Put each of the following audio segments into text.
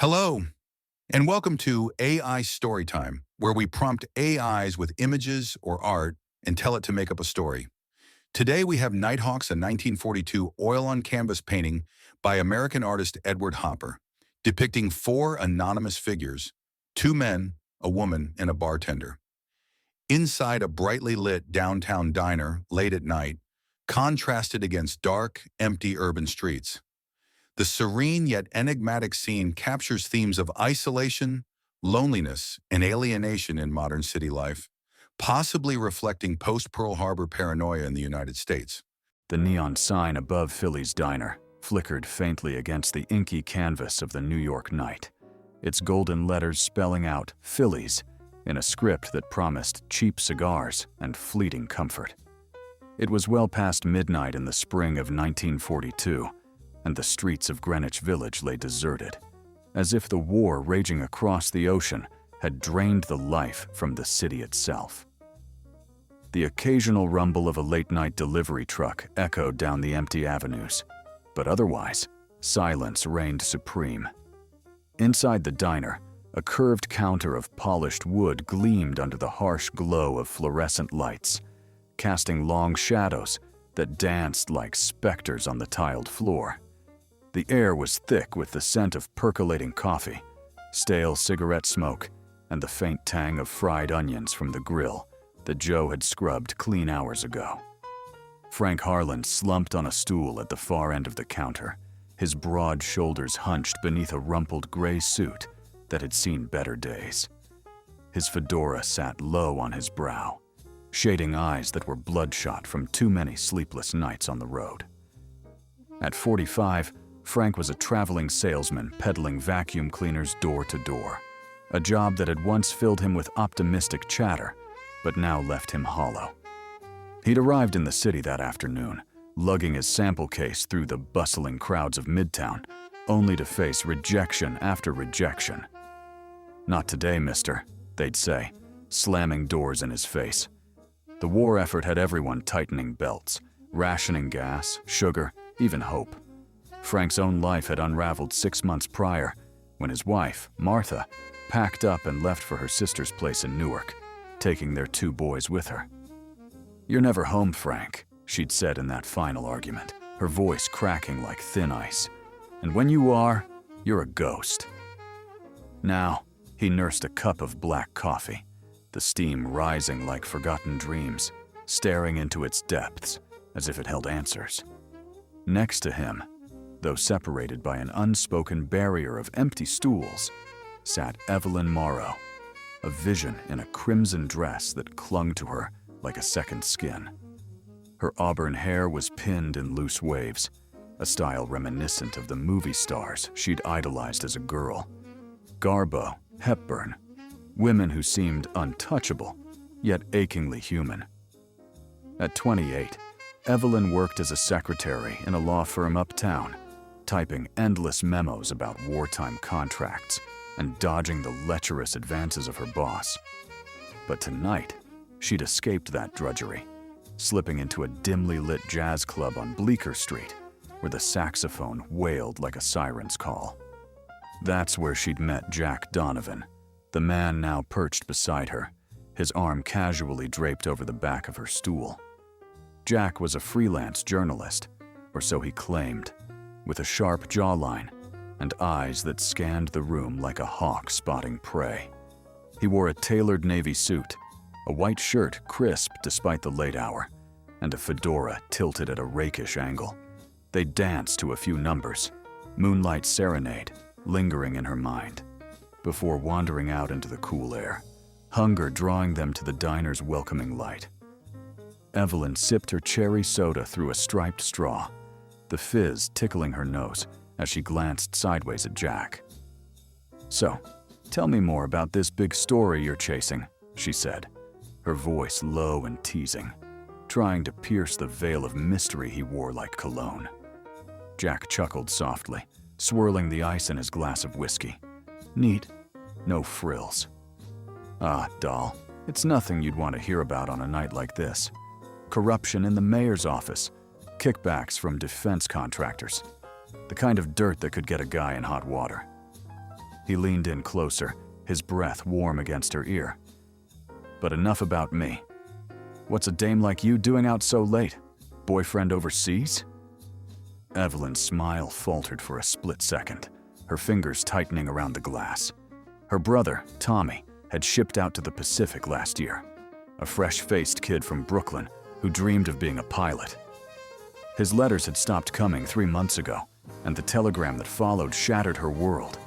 Hello, and welcome to AI Storytime, where we prompt AIs with images or art and tell it to make up a story. Today we have Nighthawks, a 1942 oil-on-canvas painting by American artist Edward Hopper, depicting four anonymous figures, two men, a woman, and a bartender. Inside a brightly lit downtown diner late at night, contrasted against dark, empty urban streets. The serene yet enigmatic scene captures themes of isolation, loneliness, and alienation in modern city life, possibly reflecting post-Pearl Harbor paranoia in the United States. The neon sign above Philly's diner flickered faintly against the inky canvas of the New York night, its golden letters spelling out Philly's in a script that promised cheap cigars and fleeting comfort. It was well past midnight in the spring of 1942, and the streets of Greenwich Village lay deserted, as if the war raging across the ocean had drained the life from the city itself. The occasional rumble of a late-night delivery truck echoed down the empty avenues, but otherwise, silence reigned supreme. Inside the diner, a curved counter of polished wood gleamed under the harsh glow of fluorescent lights, casting long shadows that danced like specters on the tiled floor. The air was thick with the scent of percolating coffee, stale cigarette smoke, and the faint tang of fried onions from the grill that Joe had scrubbed clean hours ago. Frank Harlan slumped on a stool at the far end of the counter, his broad shoulders hunched beneath a rumpled gray suit that had seen better days. His fedora sat low on his brow, shading eyes that were bloodshot from too many sleepless nights on the road. At 45, Frank was a traveling salesman peddling vacuum cleaners door to door, a job that had once filled him with optimistic chatter, but now left him hollow. He'd arrived in the city that afternoon, lugging his sample case through the bustling crowds of Midtown, only to face rejection after rejection. "Not today, mister," they'd say, slamming doors in his face. The war effort had everyone tightening belts, rationing gas, sugar, even hope. Frank's own life had unraveled 6 months prior, when his wife, Martha, packed up and left for her sister's place in Newark, taking their 2 boys with her. "You're never home, Frank," she'd said in that final argument, her voice cracking like thin ice. "And when you are, you're a ghost." Now, he nursed a cup of black coffee, the steam rising like forgotten dreams, staring into its depths as if it held answers. Next to him, though separated by an unspoken barrier of empty stools, sat Evelyn Morrow, a vision in a crimson dress that clung to her like a second skin. Her auburn hair was pinned in loose waves, a style reminiscent of the movie stars she'd idolized as a girl. Garbo, Hepburn, women who seemed untouchable, yet achingly human. At 28, Evelyn worked as a secretary in a law firm uptown, typing endless memos about wartime contracts and dodging the lecherous advances of her boss. But tonight, she'd escaped that drudgery, slipping into a dimly lit jazz club on Bleecker Street, where the saxophone wailed like a siren's call. That's where she'd met Jack Donovan, the man now perched beside her, his arm casually draped over the back of her stool. Jack was a freelance journalist, or so he claimed, with a sharp jawline and eyes that scanned the room like a hawk spotting prey. He wore a tailored navy suit, a white shirt crisp despite the late hour, and a fedora tilted at a rakish angle. They danced to a few numbers, Moonlight Serenade lingering in her mind, before wandering out into the cool air, hunger drawing them to the diner's welcoming light. Evelyn sipped her cherry soda through a striped straw, the fizz tickling her nose as she glanced sideways at Jack. "So, tell me more about this big story you're chasing," she said, her voice low and teasing, trying to pierce the veil of mystery he wore like cologne. Jack chuckled softly, swirling the ice in his glass of whiskey. "Neat. No frills." "Ah, doll, it's nothing you'd want to hear about on a night like this. Corruption in the mayor's office, kickbacks from defense contractors, the kind of dirt that could get a guy in hot water." He leaned in closer, his breath warm against her ear. "But enough about me. What's a dame like you doing out so late? Boyfriend overseas?" Evelyn's smile faltered for a split second, her fingers tightening around the glass. Her brother, Tommy, had shipped out to the Pacific last year, a fresh-faced kid from Brooklyn who dreamed of being a pilot. His letters had stopped coming 3 months ago, and the telegram that followed shattered her world.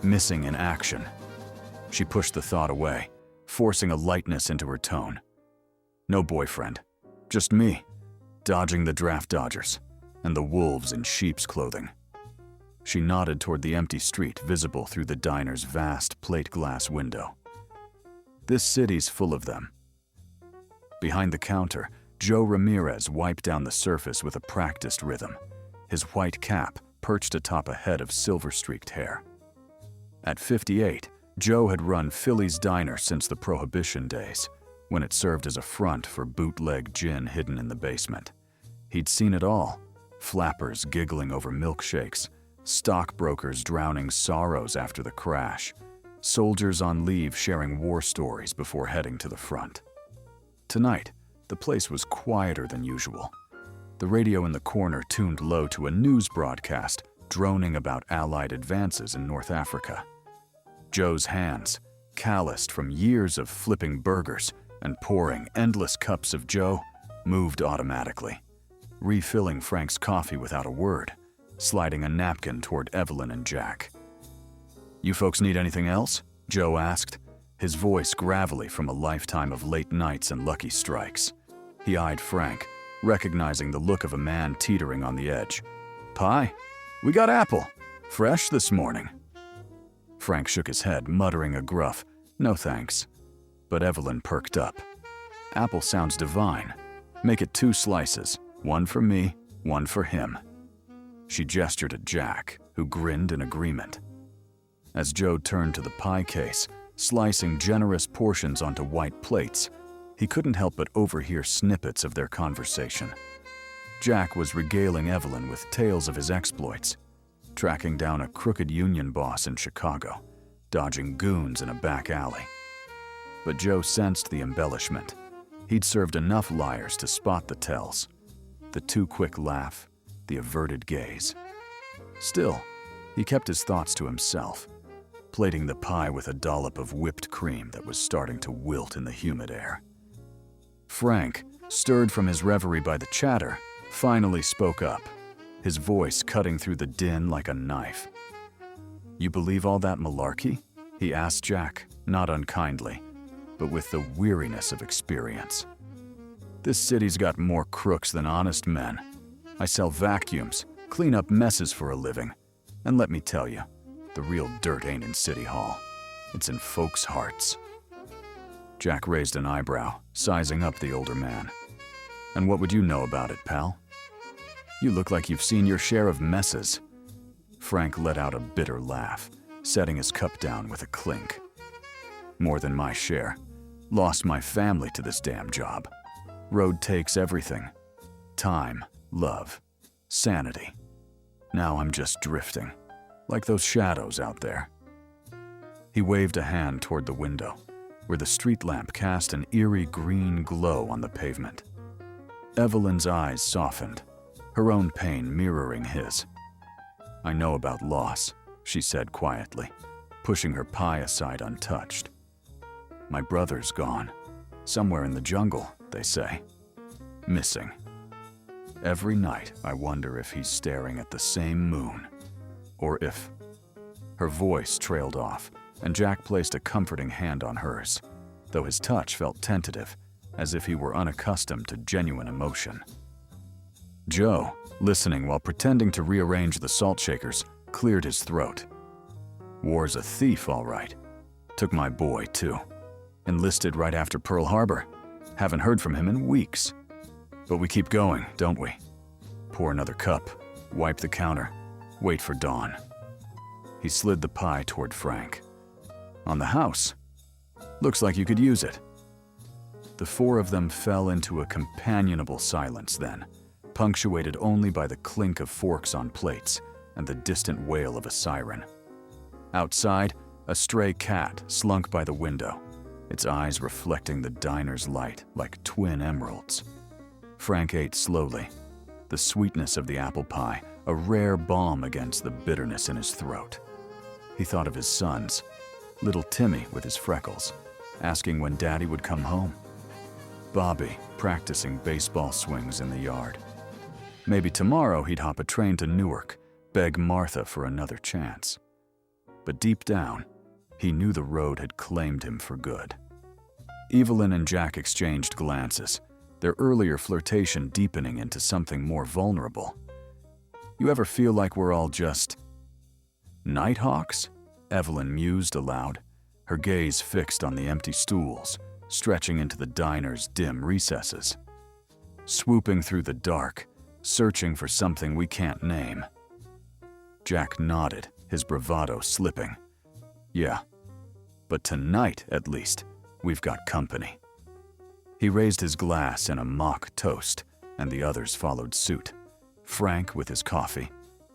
Missing in action. She pushed the thought away, forcing a lightness into her tone. No boyfriend, just me, dodging the draft dodgers and the wolves in sheep's clothing. She nodded toward the empty street visible through the diner's vast plate glass window. This city's full of them. Behind the counter, Joe Ramirez wiped down the surface with a practiced rhythm, his white cap perched atop a head of silver-streaked hair. At 58, Joe had run Philly's Diner since the Prohibition days, when it served as a front for bootleg gin hidden in the basement. He'd seen it all, flappers giggling over milkshakes, stockbrokers drowning sorrows after the crash, soldiers on leave sharing war stories before heading to the front. Tonight, the place was quieter than usual. The radio in the corner tuned low to a news broadcast droning about Allied advances in North Africa. Joe's hands, calloused from years of flipping burgers and pouring endless cups of Joe, moved automatically, refilling Frank's coffee without a word, sliding a napkin toward Evelyn and Jack. "You folks need anything else?" Joe asked, his voice gravelly from a lifetime of late nights and lucky strikes. He eyed Frank, recognizing the look of a man teetering on the edge. "Pie? We got apple. Fresh this morning." Frank shook his head, muttering a gruff, "No thanks." But Evelyn perked up. "Apple sounds divine. Make it 2 slices, one for me, one for him." She gestured at Jack, who grinned in agreement. As Joe turned to the pie case, slicing generous portions onto white plates, he couldn't help but overhear snippets of their conversation. Jack was regaling Evelyn with tales of his exploits, tracking down a crooked union boss in Chicago, dodging goons in a back alley. But Joe sensed the embellishment. He'd served enough liars to spot the tells. The too quick laugh, the averted gaze. Still, he kept his thoughts to himself, plating the pie with a dollop of whipped cream that was starting to wilt in the humid air. Frank, stirred from his reverie by the chatter, finally spoke up, his voice cutting through the din like a knife. "You believe all that malarkey?" he asked Jack, not unkindly, but with the weariness of experience. "This city's got more crooks than honest men. I sell vacuums, clean up messes for a living, and let me tell you, the real dirt ain't in City Hall. It's in folks' hearts." Jack raised an eyebrow, sizing up the older man. "And what would you know about it, pal? You look like you've seen your share of messes." Frank let out a bitter laugh, setting his cup down with a clink. "More than my share. Lost my family to this damn job. Road takes everything. Time, love, sanity. Now I'm just drifting, like those shadows out there." He waved a hand toward the window, where the street lamp cast an eerie green glow on the pavement. Evelyn's eyes softened, her own pain mirroring his. "I know about loss," she said quietly, pushing her pie aside untouched. "My brother's gone. Somewhere in the jungle, they say. Missing. Every night I wonder if he's staring at the same moon, or if..." Her voice trailed off, and Jack placed a comforting hand on hers, though his touch felt tentative, as if he were unaccustomed to genuine emotion. Joe, listening while pretending to rearrange the salt shakers, cleared his throat. "War's a thief, all right. Took my boy, too. Enlisted right after Pearl Harbor. Haven't heard from him in weeks. But we keep going, don't we? Pour another cup, wipe the counter, wait for dawn." He slid the pie toward Frank. "On the house. Looks like you could use it." The 4 of them fell into a companionable silence then, punctuated only by the clink of forks on plates and the distant wail of a siren. Outside, a stray cat slunk by the window, its eyes reflecting the diner's light like twin emeralds. Frank ate slowly, the sweetness of the apple pie a rare balm against the bitterness in his throat. He thought of his sons, little Timmy with his freckles, asking when Daddy would come home. Bobby practicing baseball swings in the yard. Maybe tomorrow he'd hop a train to Newark, beg Martha for another chance. But deep down, he knew the road had claimed him for good. Evelyn and Jack exchanged glances, their earlier flirtation deepening into something more vulnerable. You ever feel like we're all just nighthawks? Evelyn mused aloud, her gaze fixed on the empty stools, stretching into the diner's dim recesses. Swooping through the dark, searching for something we can't name. Jack nodded, his bravado slipping. Yeah, but tonight, at least, we've got company. He raised his glass in a mock toast, and the others followed suit. Frank with his coffee,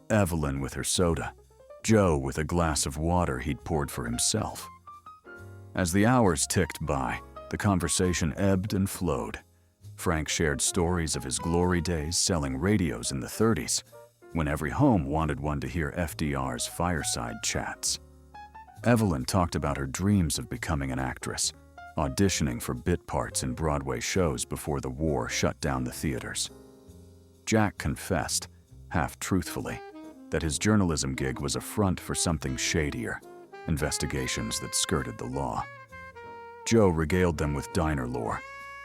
Evelyn with her soda, Joe with a glass of water he'd poured for himself. As the hours ticked by, the conversation ebbed and flowed. Frank shared stories of his glory days selling radios in the 30s, when every home wanted one to hear FDR's fireside chats. Evelyn talked about her dreams of becoming an actress, auditioning for bit parts in Broadway shows before the war shut down the theaters. Jack confessed, half truthfully, that his journalism gig was a front for something shadier, investigations that skirted the law. Joe regaled them with diner lore,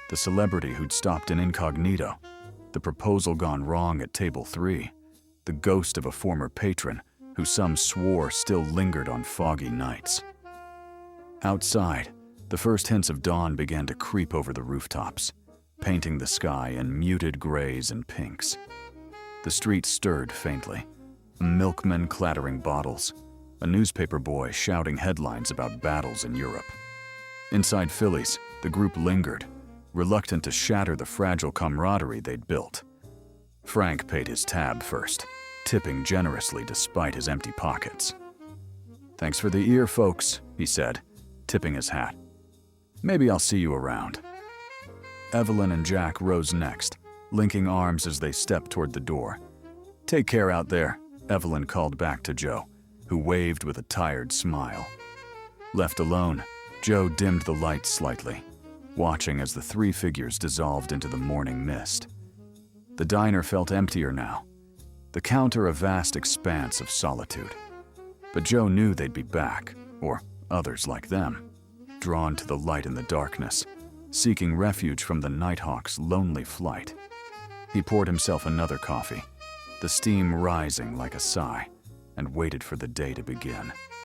the celebrity who'd stopped in incognito, the proposal gone wrong at table 3, the ghost of a former patron who some swore still lingered on foggy nights. Outside, the first hints of dawn began to creep over the rooftops, painting the sky in muted grays and pinks. The street stirred faintly, a milkman clattering bottles, a newspaper boy shouting headlines about battles in Europe. Inside Philly's, the group lingered, reluctant to shatter the fragile camaraderie they'd built. Frank paid his tab first, tipping generously despite his empty pockets. "Thanks for the ear, folks," he said, tipping his hat. "Maybe I'll see you around." Evelyn and Jack rose next, linking arms as they stepped toward the door. "Take care out there," Evelyn called back to Joe, who waved with a tired smile. Left alone, Joe dimmed the lights slightly, watching as the three figures dissolved into the morning mist. The diner felt emptier now, the counter a vast expanse of solitude. But Joe knew they'd be back, or others like them, drawn to the light in the darkness, seeking refuge from the Nighthawk's lonely flight. He poured himself another coffee, the steam rising like a sigh, and waited for the day to begin.